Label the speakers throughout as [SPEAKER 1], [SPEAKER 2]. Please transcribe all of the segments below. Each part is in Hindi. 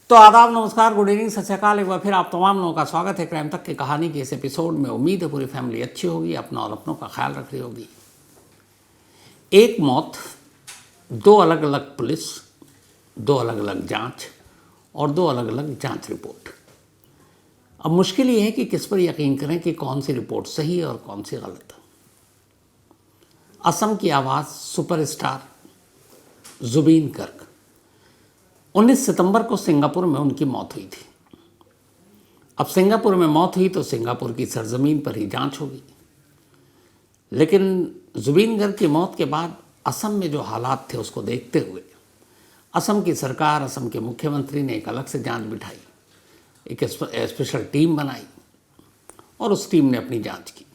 [SPEAKER 1] तो आदाब, नमस्कार, गुड इवनिंग, सत श्री अकाल। एक बार फिर आप तमाम लोगों का स्वागत है क्राइम तक की कहानी के इस एपिसोड में। उम्मीद है पूरी फैमिली अच्छी होगी, अपना और अपनों का ख्याल रख रही होगी। एक मौत, दो अलग अलग पुलिस, दो अलग अलग जांच और दो अलग अलग जांच रिपोर्ट। अब मुश्किल ये है कि किस पर यकीन करें कि कौन सी रिपोर्ट सही है और कौन सी गलत। असम की आवाज़ सुपरस्टार जुबीन गर्ग, 19 सितंबर को सिंगापुर में उनकी मौत हुई थी। अब सिंगापुर में मौत हुई तो सिंगापुर की सरजमीन पर ही जांच होगी, लेकिन जुबीन गर्ग की मौत के बाद असम में जो हालात थे उसको देखते हुए असम की सरकार, असम के मुख्यमंत्री ने एक अलग से जांच बिठाई, एक स्पेशल टीम बनाई और उस टीम ने अपनी जांच की।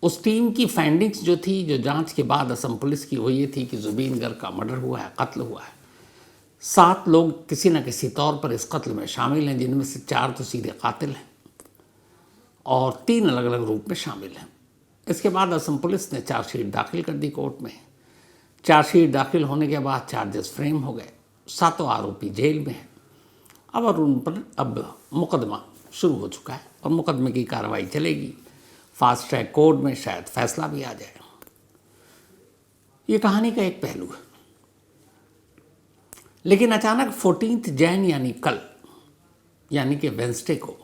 [SPEAKER 1] उस टीम की फाइंडिंग्स जो थी, जो जांच के बाद असम पुलिस की, वो ये थी कि जुबीन गर्ग का मर्डर हुआ है, कत्ल हुआ है। 7 लोग किसी न किसी तौर पर इस कत्ल में शामिल हैं, जिनमें से 4 तो सीधे कातिल हैं और 3 अलग अलग रूप में शामिल हैं। इसके बाद असम पुलिस ने चार्जशीट दाखिल कर दी कोर्ट में। चार्जशीट दाखिल होने के बाद चार्जेस फ्रेम हो गए। 7 आरोपी जेल में हैं। अब और उन पर मुकदमा शुरू हो चुका है और मुकदमे की कार्रवाई चलेगी। फास्ट ट्रैक कोर्ट में शायद फैसला भी आ जाए। ये कहानी का एक पहलू है। लेकिन अचानक 14 जैन यानी कल, यानी कि वेंसडे को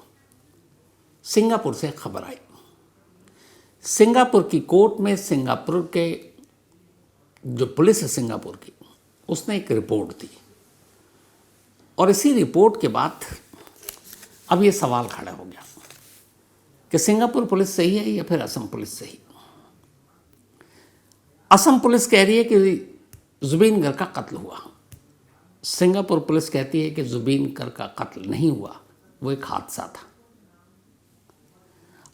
[SPEAKER 1] सिंगापुर से खबर आई। सिंगापुर की कोर्ट में सिंगापुर के जो पुलिस है सिंगापुर की, उसने एक रिपोर्ट दी और इसी रिपोर्ट के बाद अब ये सवाल खड़ा हो गया कि सिंगापुर पुलिस सही है या फिर असम पुलिस सही। असम पुलिस कह रही है कि जुबीन गर्ग का कत्ल हुआ। सिंगापुर पुलिस कहती है कि जुबीन गर्ग का कत्ल नहीं हुआ, वो एक हादसा था।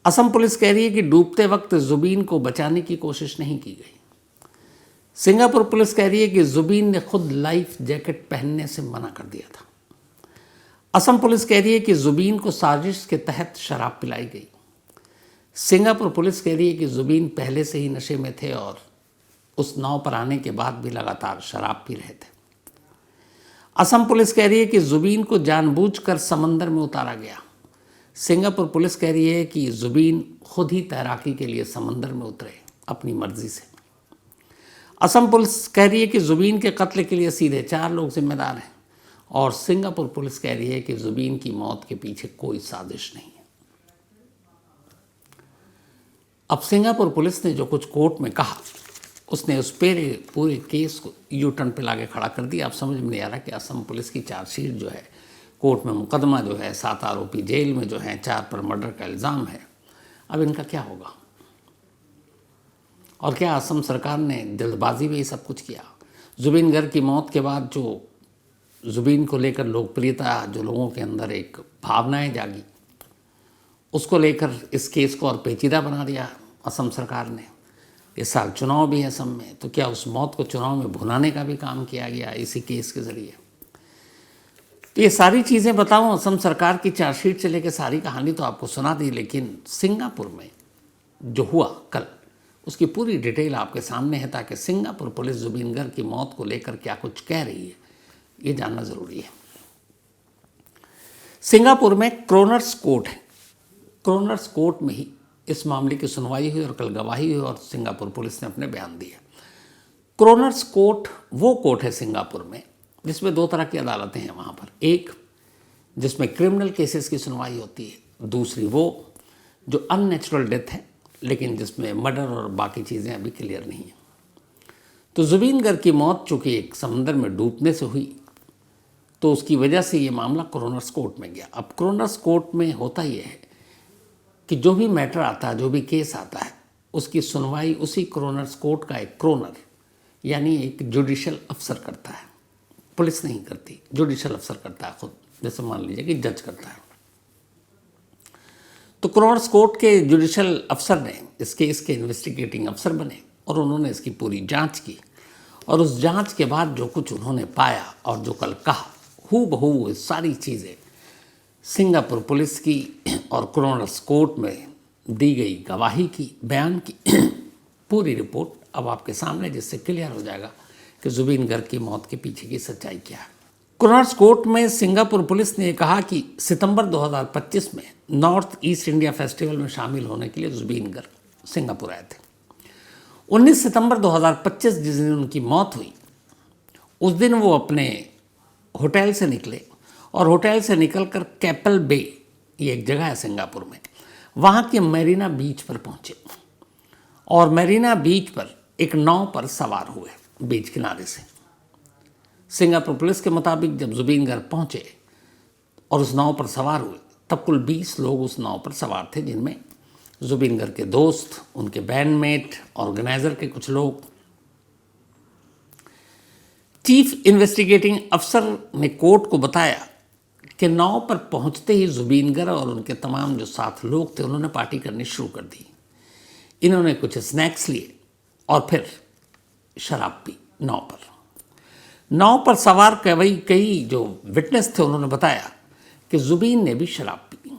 [SPEAKER 1] असम पुलिस कह रही है कि डूबते वक्त जुबीन को बचाने की कोशिश नहीं की गई। सिंगापुर पुलिस कह रही है कि जुबीन ने खुद लाइफ जैकेट पहनने से मना कर दिया था। असम पुलिस कह रही है कि जुबीन को साजिश के तहत शराब पिलाई गई। सिंगापुर पुलिस कह रही है कि जुबीन पहले से ही नशे में थे और उस नाव पर आने के बाद भी लगातार शराब पी रहे थे। असम पुलिस कह रही है कि जुबीन को जानबूझकर समंदर में उतारा गया। सिंगापुर पुलिस कह रही है कि जुबीन खुद ही तैराकी के लिए समंदर में उतरे अपनी मर्जी से। असम पुलिस कह रही है कि जुबीन के कत्ल के लिए सीधे 4 लोग जिम्मेदार हैं और सिंगापुर पुलिस कह रही है कि जुबीन की मौत के पीछे कोई साजिश नहीं है। अब सिंगापुर पुलिस ने जो कुछ कोर्ट में कहा, उसने उस पूरे केस को यू टर्न पे लाके खड़ा कर दिया। अब समझ में नहीं आ रहा कि असम पुलिस की चार्जशीट जो है, कोर्ट में मुकदमा जो है, 7 आरोपी जेल में जो हैं, 4 पर मर्डर का इल्ज़ाम है, अब इनका क्या होगा। और क्या असम सरकार ने जल्दबाजी में ये सब कुछ किया। जुबीन गर्ग की मौत के बाद जो जुबीन को लेकर लोकप्रियता, जो लोगों के अंदर एक भावनाएं जागी, उसको लेकर इस केस को और पेचीदा बना दिया असम सरकार ने। इस साल चुनाव भी है असम में, तो क्या उस मौत को चुनाव में भुनाने का भी काम किया गया इसी केस के ज़रिए। तो ये सारी चीज़ें बताऊं, असम सरकार की चार्जशीट से लेकर सारी कहानी तो आपको सुना दी, लेकिन सिंगापुर में जो हुआ कल, उसकी पूरी डिटेल आपके सामने है, ताकि सिंगापुर पुलिस जुबीन गर्ग की मौत को लेकर क्या कुछ कह रही है, ये जानना ज़रूरी है। सिंगापुर में क्रोनर्स कोर्ट है। क्रोनर्स कोर्ट में ही इस मामले की सुनवाई हुई और कल गवाही हुई और सिंगापुर पुलिस ने अपने बयान दिए। क्रोनर्स कोर्ट वो कोर्ट है सिंगापुर में जिसमें 2 तरह की अदालतें हैं वहाँ पर। एक जिसमें क्रिमिनल केसेस की सुनवाई होती है, दूसरी वो जो अननेचुरल डेथ है, लेकिन जिसमें मर्डर और बाकी चीज़ें अभी क्लियर नहीं हैं। तो जुबीन गर्ग की मौत चूँकि एक समंदर में डूबने से हुई, तो उसकी वजह से ये मामला क्रोनर्स कोर्ट में गया। अब क्रोनर्स कोर्ट में होता ये है कि जो भी मैटर आता है, जो भी केस आता है, उसकी सुनवाई उसी क्रोनर्स कोर्ट का एक क्रोनर यानी एक जुडिशल अफसर करता है। पुलिस नहीं करती, जुडिशल अफसर करता है खुद। जैसे मान लीजिए कि जज करता है। तो क्रोनर्स कोर्ट के जुडिशल अफसर ने इस केस के इन्वेस्टिगेटिंग अफसर बने और उन्होंने इसकी पूरी जांच की और उस जांच के बाद जो कुछ उन्होंने पाया और जो कल कहा, हूबहू सारी चीज़ें सिंगापुर पुलिस की और क्रोनर्स कोर्ट में दी गई गवाही की, बयान की पूरी रिपोर्ट अब आपके सामने, जिससे क्लियर हो जाएगा कि जुबीन गर्ग की मौत के पीछे की सच्चाई क्या है। कोनर्स कोर्ट में सिंगापुर पुलिस ने कहा कि सितंबर 2025 में नॉर्थ ईस्ट इंडिया फेस्टिवल में शामिल होने के लिए जुबीन गर्ग सिंगापुर आए थे। 19 सितंबर 2025 जिस दिन उनकी मौत हुई, उस दिन वो अपने होटल से निकले और होटल से निकलकर कैपल बे, ये एक जगह है सिंगापुर में, वहाँ के मैरीना बीच पर पहुँचे और मैरीना बीच पर एक नाव पर सवार हुए बीच किनारे से। सिंगापुर पुलिस के मुताबिक जब जुबीन गर्ग पहुँचे और उस नाव पर सवार हुए, तब कुल 20 लोग उस नाव पर सवार थे, जिनमें जुबीन गर्ग के दोस्त, उनके बैंडमेट, ऑर्गेनाइजर के कुछ लोग। चीफ इन्वेस्टिगेटिंग अफसर ने कोर्ट को बताया कि नाव पर पहुंचते ही जुबीन गर्ग और उनके तमाम जो साथ लोग थे, उन्होंने पार्टी करनी शुरू कर दी। इन्होंने कुछ स्नैक्स लिए और फिर शराब पी नाव पर। नाव पर सवार कई जो विटनेस थे, उन्होंने बताया कि जुबीन ने भी शराब पी।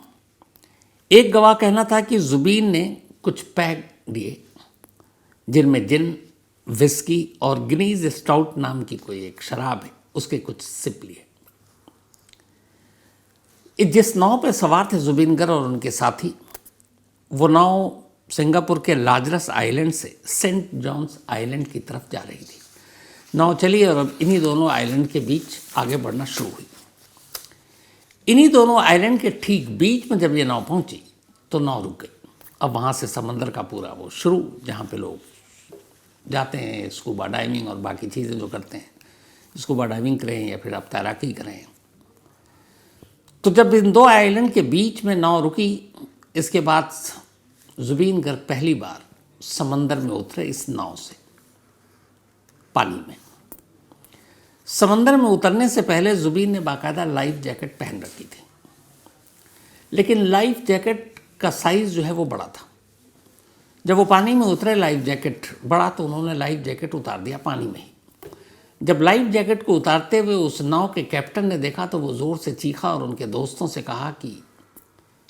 [SPEAKER 1] एक गवाह कहना था कि जुबीन ने कुछ पैग लिए, जिनमें जिन, विस्की और गिनीज स्टाउट नाम की कोई एक शराब है, उसके कुछ सिप लिए। जिस नाव पर सवार थे जुबीन गर्ग और उनके साथी, वो नाव सिंगापुर के लाजरस आइलैंड से सेंट जॉन्स आइलैंड की तरफ जा रही थी। नाव चली और अब इन्हीं दोनों आइलैंड के बीच आगे बढ़ना शुरू हुई। इन्हीं दोनों आइलैंड के ठीक बीच में जब ये नाव पहुंची तो नाव रुक गई। अब वहाँ से समंदर का पूरा वो शुरू, जहाँ पे लोग जाते हैं स्कूबा डाइविंग और बाकी चीज़ें जो करते हैं, स्कूबा डाइविंग करें या फिर आप तैराकी करें। तो जब इन दो आइलैंड के बीच में नाव रुकी, इसके बाद जुबीन गर्ग पहली बार समंदर में उतरे इस नाव से, पानी में। समंदर में उतरने से पहले जुबीन ने बाकायदा लाइफ जैकेट पहन रखी थी, लेकिन लाइफ जैकेट का साइज़ जो है वो बड़ा था। जब वो पानी में उतरे, लाइफ जैकेट बड़ा, तो उन्होंने लाइफ जैकेट उतार दिया पानी में ही। जब लाइफ जैकेट को उतारते हुए उस नाव के कैप्टन ने देखा तो वो ज़ोर से चीखा और उनके दोस्तों से कहा कि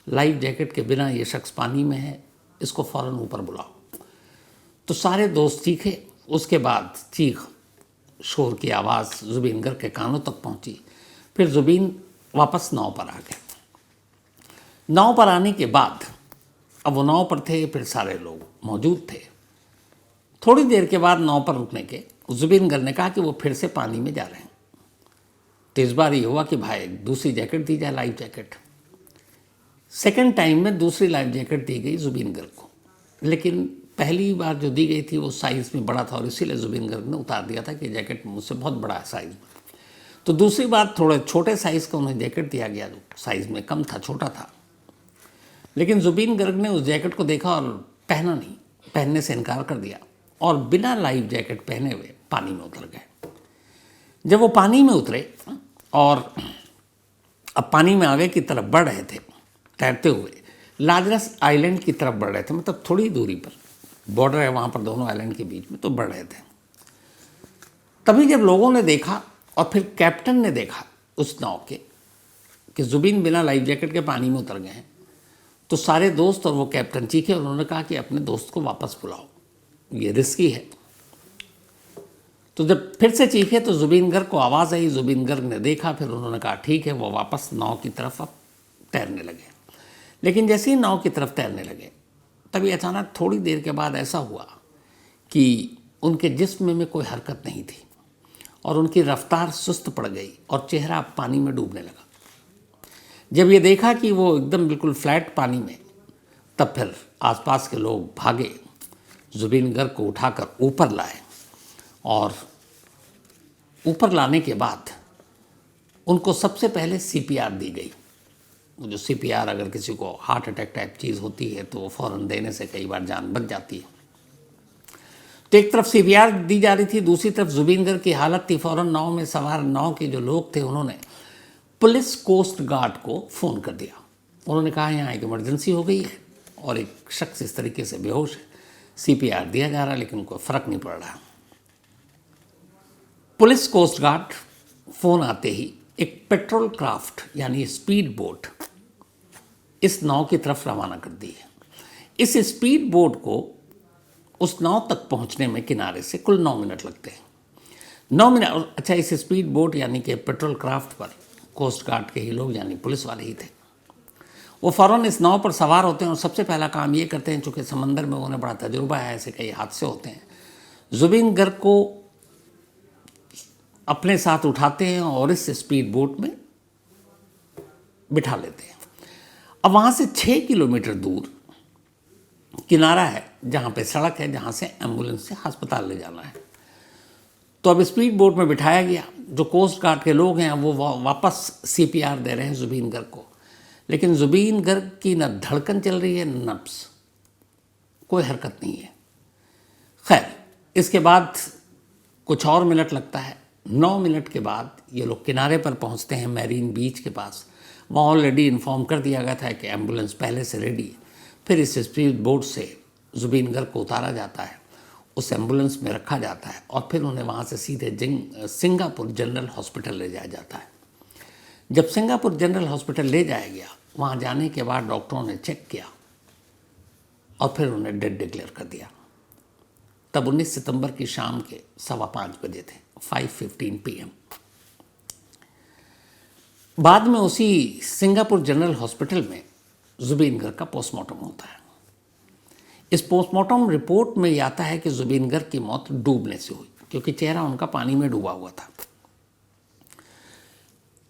[SPEAKER 1] लाइफ जैकेट के बिना ये शख्स पानी में है, इसको फ़ौरन ऊपर बुलाओ। तो सारे दोस्त चीखे। उसके बाद चीख शोर की आवाज़ जुबीन गर्ग के कानों तक पहुंची। फिर जुबीन वापस नाव पर आ गए। नाव पर आने के बाद अब वो नाव पर थे, फिर सारे लोग मौजूद थे। थोड़ी देर के बाद नाव पर रुकने के जुबीन गर्ग ने कहा कि वो फिर से पानी में जा रहे हैं। तो इस बार ये हुआ कि भाई दूसरी जैकेट दी जाए, लाइफ जैकेट। सेकेंड टाइम में दूसरी लाइफ जैकेट दी गई जुबीन गर्ग को, लेकिन पहली बार जो दी गई थी वो साइज़ में बड़ा था और इसीलिए जुबीन गर्ग ने उतार दिया था कि जैकेट मुझसे बहुत बड़ा है साइज़ में। तो दूसरी बार थोड़े छोटे साइज़ का उन्हें जैकेट दिया गया, जो साइज़ में कम था, छोटा था। लेकिन जुबीन गर्ग ने उस जैकेट को देखा और पहना नहीं, पहनने से इनकार कर दिया और बिना लाइफ जैकेट पहने हुए पानी में उतर गए। जब वो पानी में उतरे और अब पानी में आगे की तरफ बढ़ रहे थे, तैरते हुए लाजरस आइलैंड की तरफ बढ़ रहे थे, मतलब थोड़ी दूरी पर बॉर्डर है वहाँ पर दोनों आइलैंड के बीच में, तो बढ़ रहे थे। तभी जब लोगों ने देखा और फिर कैप्टन ने देखा उस नाव के कि जुबीन बिना लाइफ जैकेट के पानी में उतर गए हैं, तो सारे दोस्त और वो कैप्टन चीखे। उन्होंने कहा कि अपने दोस्त को वापस बुलाओ, ये रिस्की है। तो जब फिर से चीखे तो जुबीन गर्ग को आवाज़ आई। जुबीन गर्ग ने देखा, फिर उन्होंने कहा ठीक है। वो वापस नाव की तरफ अब तैरने लगे। लेकिन जैसे ही नाव की तरफ तैरने लगे, तभी अचानक थोड़ी देर के बाद ऐसा हुआ कि उनके जिस्म में कोई हरकत नहीं थी और उनकी रफ्तार सुस्त पड़ गई और चेहरा पानी में डूबने लगा। जब ये देखा कि वो एकदम बिल्कुल फ्लैट पानी में, तब फिर आसपास के लोग भागे, जुबीन गर्ग को उठाकर ऊपर लाए और ऊपर लाने के बाद उनको सबसे पहले सीपीआर दी गई। जो सीपीआर अगर किसी को हार्ट अटैक टाइप चीज़ होती है तो फ़ौरन देने से कई बार जान बच जाती है। तो एक तरफ सीपीआर दी जा रही थी, दूसरी तरफ जुबीन गर्ग की हालत थी। फ़ौरन नाव में सवार नाव के जो लोग थे, उन्होंने पुलिस कोस्ट गार्ड को फ़ोन कर दिया। उन्होंने कहा यहाँ एक इमरजेंसी हो गई है और एक शख्स इस तरीके से बेहोश है, सीपीआर दिया जा रहा है लेकिन कोई फ़र्क नहीं पड़ रहा। पुलिस कोस्ट गार्ड फ़ोन आते ही एक पेट्रोल क्राफ्ट यानी स्पीड बोट इस नाव की तरफ रवाना कर दी है। इस स्पीड बोट को उस नाव तक पहुंचने में किनारे से कुल 9 मिनट लगते हैं। 9 मिनट। अच्छा, इस स्पीड बोट यानी कि पेट्रोल क्राफ्ट पर कोस्ट गार्ड के ही लोग यानी पुलिस वाले ही थे। वो फ़ौरन इस नाव पर सवार होते हैं और सबसे पहला काम ये करते हैं, चूँकि समंदर में उन्हें बड़ा तजुर्बा है, ऐसे कई हादसे होते हैं, जुबीन गर्ग को अपने साथ उठाते हैं और इस स्पीड बोट में बिठा लेते हैं। अब वहाँ से 6 किलोमीटर दूर किनारा है जहाँ पे सड़क है, जहाँ से एम्बुलेंस से अस्पताल ले जाना है। तो अब स्पीड बोट में बिठाया गया। जो कोस्ट गार्ड के लोग हैं वो वापस CPR दे रहे हैं जुबीन गर्ग को, लेकिन जुबीन गर्ग की न धड़कन चल रही है न नब्ज, कोई हरकत नहीं है। खैर, इसके बाद कुछ और मिनट लगता है। 9 मिनट के बाद ये लोग किनारे पर पहुंचते हैं, मैरीन बीच के पास। वहाँ ऑलरेडी इन्फॉर्म कर दिया गया था कि एम्बुलेंस पहले से रेडी है। फिर इस स्पीड बोट से जुबीन गर्ग को उतारा जाता है, उस एम्बुलेंस में रखा जाता है और फिर उन्हें वहाँ से सीधे सिंगापुर जनरल हॉस्पिटल ले जाया जाता है। जब सिंगापुर जनरल हॉस्पिटल ले जाया गया, वहाँ जाने के बाद डॉक्टरों ने चेक किया और फिर उन्हें डेड डिक्लेयर कर दिया। तब 19 सितंबर की शाम के 5:15 बजे थे, 5:15 PM। बाद में उसी सिंगापुर जनरल हॉस्पिटल में जुबीन गर्ग का पोस्टमार्टम होता है। इस पोस्टमार्टम रिपोर्ट में यह आता है कि जुबीन गर्ग की मौत डूबने से हुई, क्योंकि चेहरा उनका पानी में डूबा हुआ था।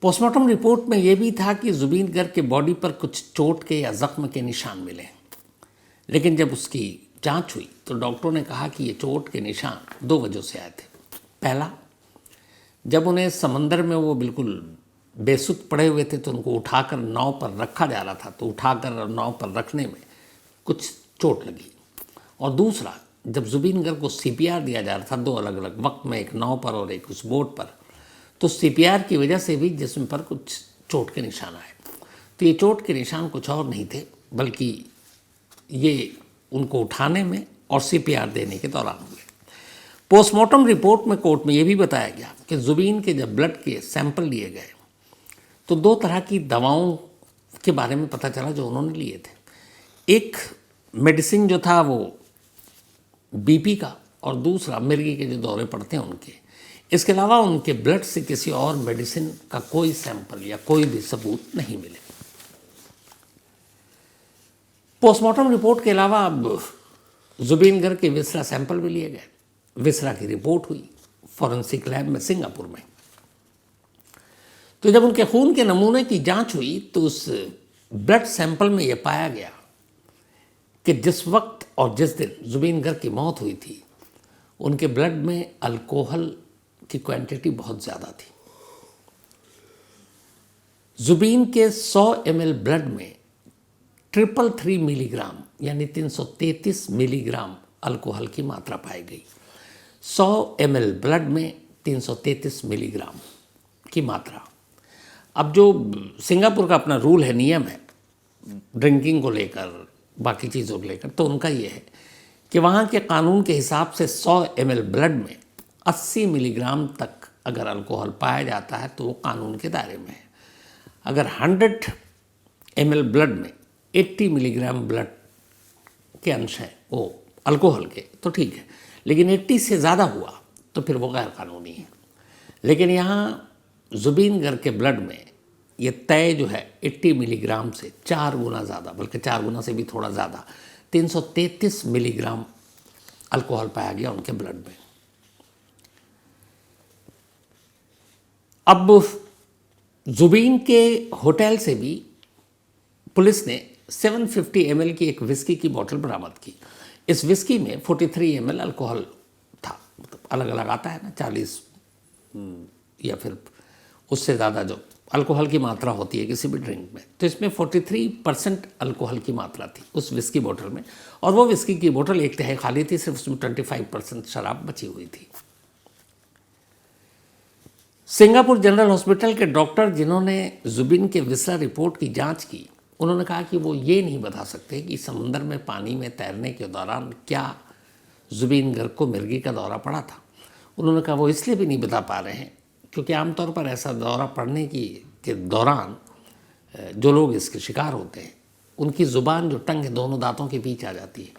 [SPEAKER 1] पोस्टमार्टम रिपोर्ट में यह भी था कि जुबीन गर्ग के बॉडी पर कुछ चोट के या जख्म के निशान मिले, लेकिन जब उसकी जांच हुई तो डॉक्टरों ने कहा कि ये चोट के निशान 2 वजह से आए थे। पहला, जब उन्हें समंदर में वो बिल्कुल बेसुध पड़े हुए थे तो उनको उठाकर नाव पर रखा जा रहा था, तो उठाकर नाव पर रखने में कुछ चोट लगी। और दूसरा, जब जुबीन गर्ग को CPR दिया जा रहा था 2 अलग अलग वक्त में, एक नाव पर और एक उस बोट पर, तो CPR की वजह से भी जिस्म पर कुछ चोट के निशान आए। तो ये चोट के निशान कुछ और नहीं थे, बल्कि ये उनको उठाने में और CPR देने के दौरान हुए। पोस्टमार्टम रिपोर्ट में कोर्ट में ये भी बताया गया कि जुबीन के जब ब्लड के सैंपल लिए गए तो 2 तरह की दवाओं के बारे में पता चला जो उन्होंने लिए थे। एक मेडिसिन जो था वो BP का, और दूसरा मिर्गी के जो दौरे पड़ते हैं उनके। इसके अलावा उनके ब्लड से किसी और मेडिसिन का कोई सैंपल या कोई भी सबूत नहीं मिले। पोस्टमार्टम रिपोर्ट के अलावा अब जुबीन गर्ग के विसरा सैंपल भी लिए गए। विसरा की रिपोर्ट हुई फॉरेंसिक लैब में सिंगापुर में। तो जब उनके खून के नमूने की जांच हुई तो उस ब्लड सैंपल में यह पाया गया कि जिस वक्त और जिस दिन जुबीन गर्ग की मौत हुई थी, उनके ब्लड में अल्कोहल की क्वांटिटी बहुत ज़्यादा थी। जुबीन के 100 ml ब्लड में 333 मिलीग्राम यानी 333 मिलीग्राम अल्कोहल की मात्रा पाई गई। 100 ml ब्लड में 333 मिलीग्राम की मात्रा। अब जो सिंगापुर का अपना रूल है, नियम है ड्रिंकिंग को लेकर, बाकी चीज़ों को लेकर, तो उनका ये है कि वहाँ के कानून के हिसाब से 100 ml ब्लड में 80 मिलीग्राम तक अगर अल्कोहल पाया जाता है तो वो कानून के दायरे में है। अगर 100 ml ब्लड में 80 मिलीग्राम ब्लड के अंश हैं वो अल्कोहल के, तो ठीक है, लेकिन 80 से ज़्यादा हुआ तो फिर वो गैर कानूनी है। लेकिन यहाँ जुबीन गर्ग के ब्लड में ये तय जो है 80 मिलीग्राम से 4 गुना ज़्यादा, बल्कि 4 गुना से भी थोड़ा ज़्यादा, 333 मिलीग्राम अल्कोहल पाया गया उनके ब्लड में। अब जुबीन के होटल से भी पुलिस ने 750 ml की एक विस्की की बोतल बरामद की। इस विस्की में 43 ml अल्कोहल था। मतलब अलग अलग आता है ना, 40 या फिर उससे ज़्यादा जो अल्कोहल की मात्रा होती है किसी भी ड्रिंक में, तो इसमें 43% अल्कोहल की मात्रा थी उस विस्की बोतल में। और वो विस्की की बोतल 1/3 खाली थी, सिर्फ उसमें 25% शराब बची हुई थी। सिंगापुर जनरल हॉस्पिटल के डॉक्टर जिन्होंने जुबीन के विसरा रिपोर्ट की जांच की, उन्होंने कहा कि वो ये नहीं बता सकते कि समंदर में पानी में तैरने के दौरान क्या जुबीन गर्ग को मिर्गी का दौरा पड़ा था। उन्होंने कहा वो इसलिए भी नहीं बता पा रहे हैं क्योंकि आमतौर पर ऐसा दौरा पड़ने के दौरान जो लोग इसके शिकार होते हैं उनकी ज़ुबान, जो टंग है, दोनों दांतों के बीच आ जाती है,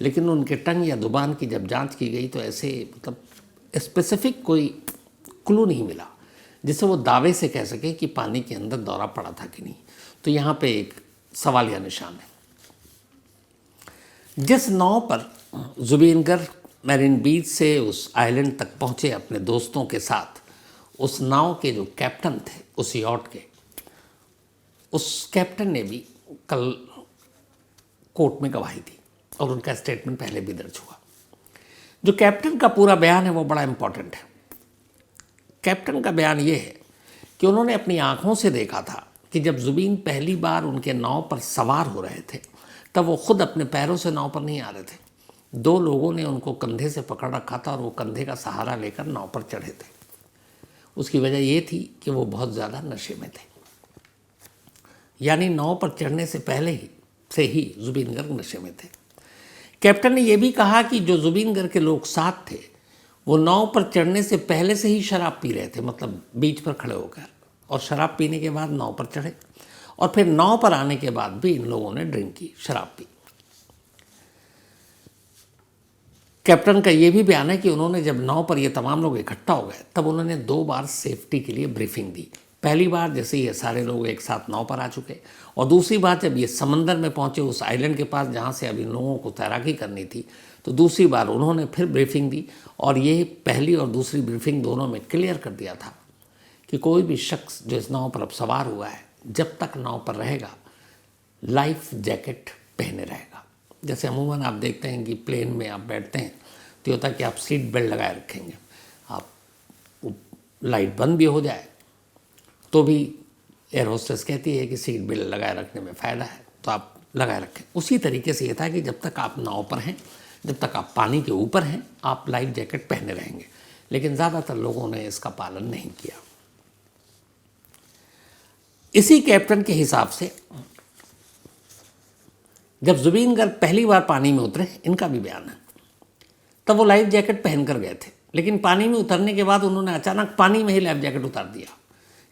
[SPEAKER 1] लेकिन उनके टंग या ज़ुबान की जब जांच की गई तो ऐसे मतलब स्पेसिफिक कोई क्लू नहीं मिला जिससे वो दावे से कह सके कि पानी के अंदर दौरा पड़ा था कि नहीं। तो यहाँ पे एक सवालिया निशान है। जिस नाव पर जुबीन गर्ग मैरिन बीच से उस आइलैंड तक पहुँचे अपने दोस्तों के साथ, उस नाव के जो कैप्टन थे उस यॉट के, उस कैप्टन ने भी कल कोर्ट में गवाही दी और उनका स्टेटमेंट पहले भी दर्ज हुआ। जो कैप्टन का पूरा बयान है वो बड़ा इंपॉर्टेंट है। कैप्टन का बयान ये है कि उन्होंने अपनी आंखों से देखा था कि जब जुबीन पहली बार उनके नाव पर सवार हो रहे थे तब वो खुद अपने पैरों से नाव पर नहीं आ रहे थे। दो लोगों ने उनको कंधे से पकड़ रखा था और वो कंधे का सहारा लेकर नाव पर चढ़े थे। उसकी वजह ये थी कि वो बहुत ज़्यादा नशे में थे, यानी नाव पर चढ़ने से पहले ही जुबीन गर्ग नशे में थे। कैप्टन ने यह भी कहा कि जो जुबीन गर्ग के लोग साथ थे वो नाव पर चढ़ने से पहले से ही शराब पी रहे थे, मतलब बीच पर खड़े होकर, और शराब पीने के बाद नाव पर चढ़े और फिर नाव पर आने के बाद भी इन लोगों ने ड्रिंक की, शराब पी। कैप्टन का यह भी बयान है कि उन्होंने जब नाव पर ये तमाम लोग इकट्ठा हो गए तब उन्होंने 2 बार सेफ्टी के लिए ब्रीफिंग दी। पहली बार जैसे ये सारे लोग एक साथ नाव पर आ चुके, और दूसरी बार जब ये समंदर में पहुंचे उस आइलैंड के पास जहां से अभी लोगों को तैराकी करनी थी, तो दूसरी बार उन्होंने फिर ब्रीफिंग दी और ये पहली और दूसरी ब्रीफिंग दोनों में क्लियर कर दिया था कि कोई भी शख्स जो इस नाव पर अब सवार हुआ है जब तक नाव पर रहेगा लाइफ जैकेट पहने रहेगा। जैसे अमूमन आप देखते हैं कि प्लेन में आप बैठते हैं तो होता है कि आप सीट बेल्ट लगाए रखेंगे, आप लाइट बंद भी हो जाए तो भी एयर होस्टेस कहती है कि सीट बेल्ट लगाए रखने में फ़ायदा है तो आप लगाए रखें। उसी तरीके से ये था कि जब तक आप नाव पर हैं, जब तक आप पानी के ऊपर हैं, आप लाइफ जैकेट पहने रहेंगे। लेकिन ज़्यादातर लोगों ने इसका पालन नहीं किया। इसी कैप्टन के हिसाब से जब जुबीन गर्ग पहली बार पानी में उतरे, इनका भी बयान है, तब वो लाइफ जैकेट पहनकर गए थे, लेकिन पानी में उतरने के बाद उन्होंने अचानक पानी में ही लाइफ जैकेट उतार दिया।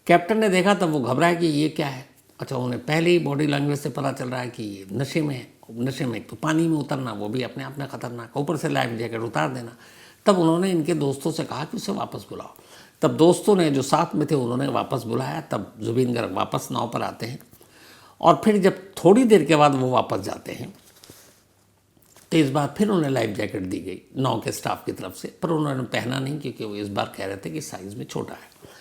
[SPEAKER 1] कैप्टन ने देखा तब वो घबराया कि ये क्या है। अच्छा, उन्हें पहले ही बॉडी लैंग्वेज से पता चल रहा है कि ये नशे में है। नशे में तो पानी में उतरना वो भी अपने आप में ख़तरनाक, ऊपर से लाइफ जैकेट उतार देना। तब उन्होंने इनके दोस्तों से कहा कि उसे वापस बुलाओ। तब दोस्तों ने जो साथ में थे उन्होंने वापस बुलाया। तब जुबीन गर्ग वापस नाव पर आते हैं और फिर जब थोड़ी देर के बाद वो वापस जाते हैं तो इस बार फिर उन्हें लाइफ जैकेट दी गई नाव के स्टाफ की तरफ से, पर उन्होंने पहना नहीं क्योंकि वो इस बार कह रहे थे कि साइज़ में छोटा है।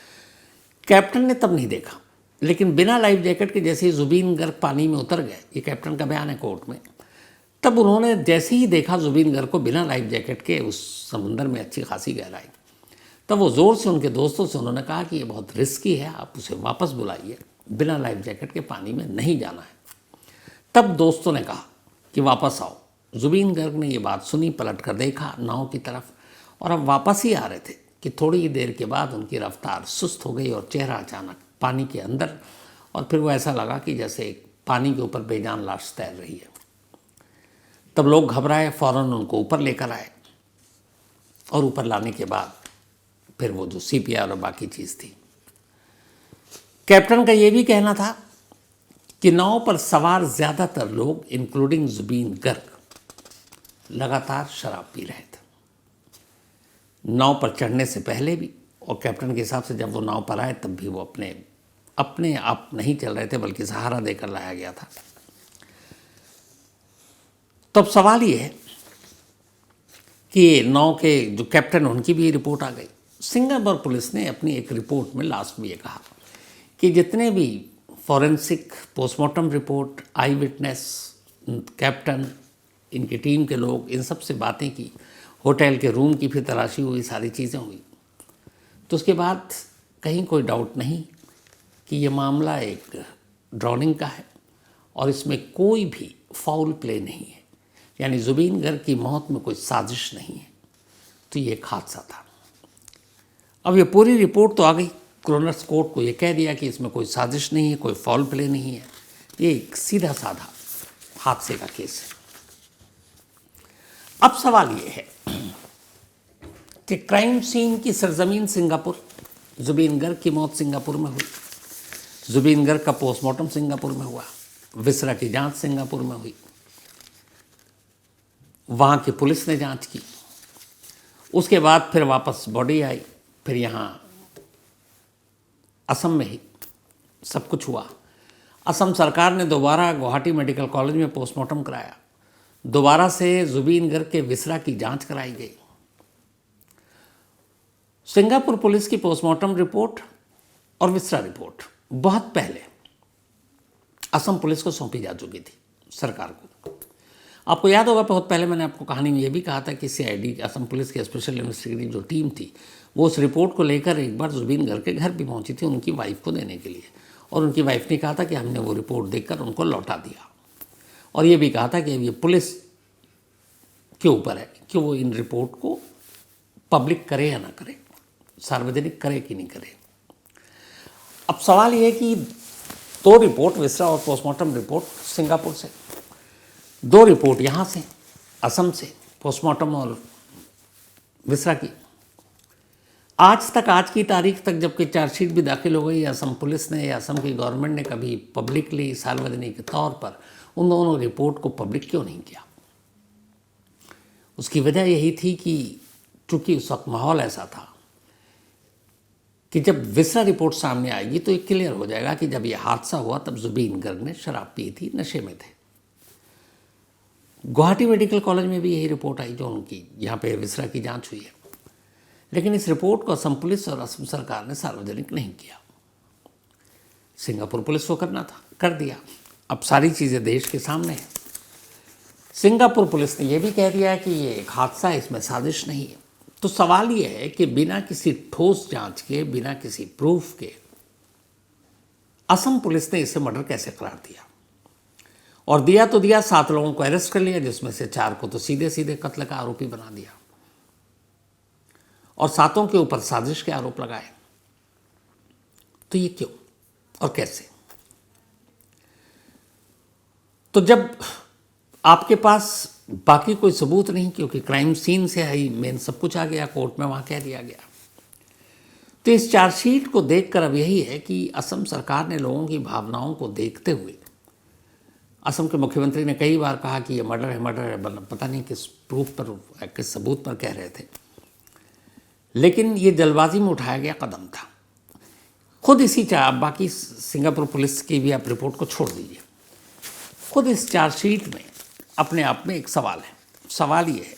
[SPEAKER 1] कैप्टन ने तब नहीं देखा, लेकिन बिना लाइफ जैकेट के जैसे ही जुबीन गर्ग पानी में उतर गए, ये कैप्टन का बयान है कोर्ट में, तब उन्होंने जैसे ही देखा जुबीन गर्ग को बिना लाइफ जैकेट के उस समुंदर में अच्छी खासी गहराई, तब वो ज़ोर से उनके दोस्तों से उन्होंने कहा कि ये बहुत रिस्की है, आप उसे वापस बुलाइए, बिना लाइफ जैकेट के पानी में नहीं जाना है। तब दोस्तों ने कहा कि वापस आओ। जुबीन गर्ग ने ये बात सुनी, पलट कर देखा नाव की तरफ और अब वापस ही आ रहे थे कि थोड़ी ही देर के बाद उनकी रफ्तार सुस्त हो गई और चेहरा अचानक पानी के अंदर, और फिर वो ऐसा लगा कि जैसे पानी के ऊपर बेजान लाश तैर रही है। तब लोग घबराए, फ़ौरन उनको ऊपर लेकर आए और ऊपर लाने के बाद फिर वो जो CPR और बाकी चीज़ थी। कैप्टन का ये भी कहना था कि नाव पर सवार ज़्यादातर लोग इंक्लूडिंग जुबीन गर्ग लगातार शराब पी रहे थे, नाव पर चढ़ने से पहले भी, और कैप्टन के हिसाब से जब वो नाव पर आए तब भी वो अपने आप नहीं चल रहे थे बल्कि सहारा देकर लाया गया था। तब सवाल ये है कि नाव के जो कैप्टन उनकी भी रिपोर्ट आ गई। सिंगापुर पुलिस ने अपनी एक रिपोर्ट में लास्ट में ये कहा कि जितने भी फॉरेंसिक, पोस्टमार्टम रिपोर्ट, आई विटनेस, कैप्टन, इनकी टीम के लोग, इन सब से बातें की, होटल के रूम की फिर तलाशी हुई, सारी चीज़ें हुई, तो उसके बाद कहीं कोई डाउट नहीं कि ये मामला एक ड्रॉनिंग का है और इसमें कोई भी फाउल प्ले नहीं है, यानी जुबीन गर्ग की मौत में कोई साजिश नहीं है। तो ये एक हादसा था। अब ये पूरी रिपोर्ट तो आ गई, क्रोनर्स कोर्ट को ये कह दिया कि इसमें कोई साजिश नहीं है, कोई फाउल प्ले नहीं है, ये एक सीधा साधा हादसे का केस है। अब सवाल ये है कि क्राइम सीन की सरजमीन सिंगापुर, जुबीन गर्ग की मौत सिंगापुर में हुई, जुबीन गर्ग का पोस्टमार्टम सिंगापुर में हुआ, विसरा की जांच सिंगापुर में हुई, वहाँ की पुलिस ने जांच की, उसके बाद फिर वापस बॉडी आई, फिर यहाँ असम में ही सब कुछ हुआ। असम सरकार ने दोबारा गुवाहाटी मेडिकल कॉलेज में पोस्टमार्टम कराया, दोबारा से जुबीन गर्ग के विसरा की जांच कराई गई। सिंगापुर पुलिस की पोस्टमार्टम रिपोर्ट और विसरा रिपोर्ट बहुत पहले असम पुलिस को सौंपी जा चुकी थी सरकार को। आपको याद होगा बहुत पहले मैंने आपको कहानी में यह भी कहा था कि सीआईडी असम पुलिस की स्पेशल इन्वेस्टिगेटिव जो टीम थी वो उस रिपोर्ट को लेकर एक बार जुबीन गर्ग के घर भी पहुंची थी उनकी वाइफ को देने के लिए, और उनकी वाइफ ने कहा था कि हमने वो रिपोर्ट देखकर उनको लौटा दिया, और ये भी कहा था कि ये पुलिस के ऊपर है कि वो इन रिपोर्ट को पब्लिक करे या ना करे, सार्वजनिक करे कि नहीं करे। अब सवाल ये है कि दो रिपोर्ट विसरा और पोस्टमार्टम रिपोर्ट सिंगापुर से, दो रिपोर्ट यहाँ से असम से पोस्टमार्टम और विसरा की। आज तक, आज की तारीख तक जबकि चार्जशीट भी दाखिल हो गई, असम पुलिस ने या असम की गवर्नमेंट ने कभी पब्लिकली सार्वजनिक तौर पर उन दोनों रिपोर्ट को पब्लिक क्यों नहीं किया। उसकी वजह यही थी कि चूंकि उस वक्त माहौल ऐसा था कि जब विसरा रिपोर्ट सामने आएगी तो ये क्लियर हो जाएगा कि जब ये हादसा हुआ तब जुबीन गर्ग ने शराब पी थी, नशे में थे। गुवाहाटी मेडिकल कॉलेज में भी यही रिपोर्ट आई जो उनकी यहाँ पे विसरा की जांच हुई है, लेकिन इस रिपोर्ट को असम पुलिस और असम सरकार ने सार्वजनिक नहीं किया। सिंगापुर पुलिस को करना था, कर दिया। अब सारी चीज़ें देश के सामने हैं। सिंगापुर पुलिस ने यह भी कह दिया कि ये एक हादसा है, इसमें साजिश नहीं है। तो सवाल ये है कि बिना किसी ठोस जांच के, बिना किसी प्रूफ के असम पुलिस ने इसे मर्डर कैसे करार दिया, और दिया तो दिया, 7 लोगों को अरेस्ट कर लिया, जिसमें से 4 को तो सीधे सीधे कत्ल का आरोपी बना दिया और 7 के ऊपर साजिश के आरोप लगाए। तो ये क्यों और कैसे? तो जब आपके पास बाकी कोई सबूत नहीं, क्योंकि क्राइम सीन से ही मेन सब कुछ आ गया, कोर्ट में वहाँ कह दिया गया, तो इस चार्जशीट को देखकर अब यही है कि असम सरकार ने लोगों की भावनाओं को देखते हुए, असम के मुख्यमंत्री ने कई बार कहा कि ये मर्डर है, मर्डर है, पता नहीं किस प्रूफ पर, किस सबूत पर कह रहे थे, लेकिन ये जल्दबाजी में उठाया गया कदम था। खुद इसी बाकी सिंगापुर पुलिस की भी आप रिपोर्ट को छोड़ दीजिए, खुद इस चार्जशीट में अपने आप में एक सवाल है। सवाल ये है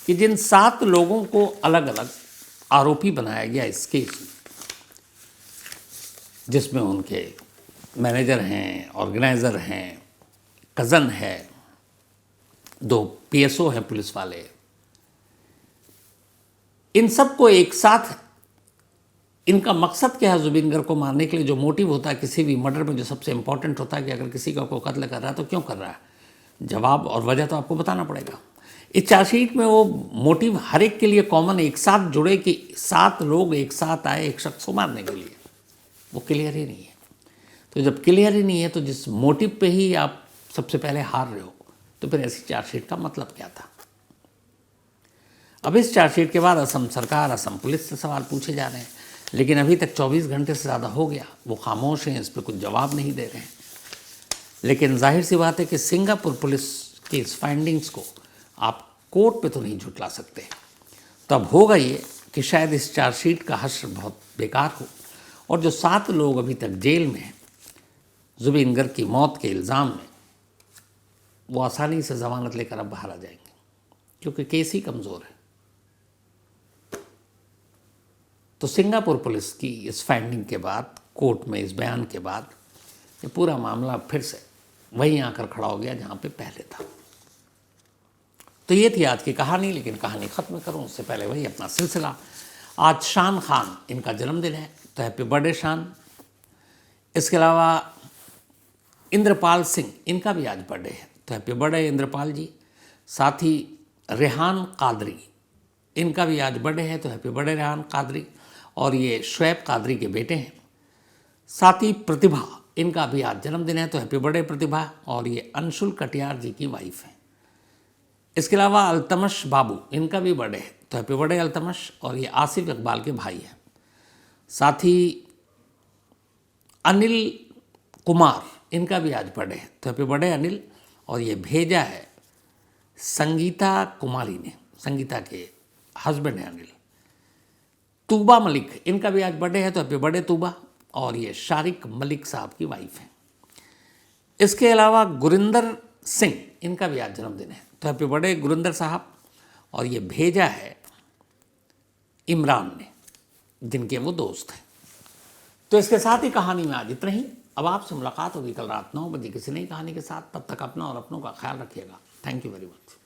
[SPEAKER 1] कि जिन 7 लोगों को अलग अलग आरोपी बनाया गया इस केस में, जिसमें उनके मैनेजर हैं, ऑर्गेनाइज़र हैं, कज़न है, 2 पीएसओ हैं पुलिस वाले, इन सबको एक साथ, इनका मकसद क्या है जुबीन गर्ग को मारने के लिए? जो मोटिव होता है किसी भी मर्डर में, जो सबसे इंपॉर्टेंट होता है कि अगर किसी का कोई कत्ल कर रहा है तो क्यों कर रहा है, जवाब और वजह तो आपको बताना पड़ेगा। इस चार्जशीट में वो मोटिव हर एक के लिए कॉमन एक साथ जुड़े कि 7 लोग एक साथ आए एक शख्स को मारने के लिए, वो क्लियर ही नहीं है। तो जब क्लियर ही नहीं है तो जिस मोटिव पे ही आप सबसे पहले हार रहे हो, तो फिर ऐसी चार्जशीट का मतलब क्या था? अब इस चार्जशीट के बाद असम सरकार, असम पुलिस से सवाल पूछे जा रहे हैं, लेकिन अभी तक 24 घंटे से ज़्यादा हो गया, वो खामोश हैं, इस पर कुछ जवाब नहीं दे रहे हैं। लेकिन जाहिर सी बात है कि सिंगापुर पुलिस की इस फाइंडिंग्स को आप कोर्ट पे तो नहीं झुटला सकते। तब होगा ये कि शायद इस चार्जशीट का हश्र बहुत बेकार हो, और जो 7 लोग अभी तक जेल में हैं जुबीन गर्ग की मौत के इल्ज़ाम में, वो आसानी से ज़मानत लेकर अब बाहर आ जाएंगे, क्योंकि केस ही कमज़ोर है। तो सिंगापुर पुलिस की इस फाइंडिंग के बाद, कोर्ट में इस बयान के बाद, ये पूरा मामला फिर से वहीं आकर खड़ा हो गया जहाँ पे पहले था। तो ये थी आज की कहानी, लेकिन कहानी ख़त्म करूँ उससे पहले वही अपना सिलसिला। आज शान खान, इनका जन्मदिन है, तो हैप्पी बर्थडे शान। इसके अलावा इंद्रपाल सिंह, इनका भी आज बर्थडे है, तो हैप्पी बर्थडे इंद्रपाल जी। साथ ही रेहान कादरी, इनका भी आज बर्थडे है, तो हैप्पी बर्थडे रेहान कादरी, और ये शुएब कादरी के बेटे हैं। साथ ही प्रतिभा, इनका भी आज जन्मदिन है, तो हैप्पी बर्थडे प्रतिभा, और ये अंशुल कटियार जी की वाइफ है। इसके अलावा अल्तमश बाबू, इनका भी बर्थडे है, तो हैप्पी बर्थडे अल्तमश, और ये आसिफ इकबाल के भाई हैं। साथ ही अनिल कुमार, इनका भी आज बर्थडे है, तो हैप्पी बर्थडे अनिल, और ये भेजा है संगीता कुमारी ने, संगीता के हस्बैंड है अनिल। तूबा मलिक, इनका भी आज बर्थडे है, तो हैप्पी बर्थडे तूबा, और ये शारिक मलिक साहब की वाइफ हैं। इसके अलावा गुरिंदर सिंह, इनका भी आज जन्मदिन है, तो हैप्पी बर्थडे गुरिंदर साहब। और ये भेजा है इमरान ने, जिनके वो दोस्त हैं। तो इसके साथ ही कहानी में आज इतना ही। अब आपसे मुलाकात होगी कल रात 9 बजे किसी नई कहानी के साथ। तब तक अपना और अपनों का ख्याल रखिएगा। Thank you very much.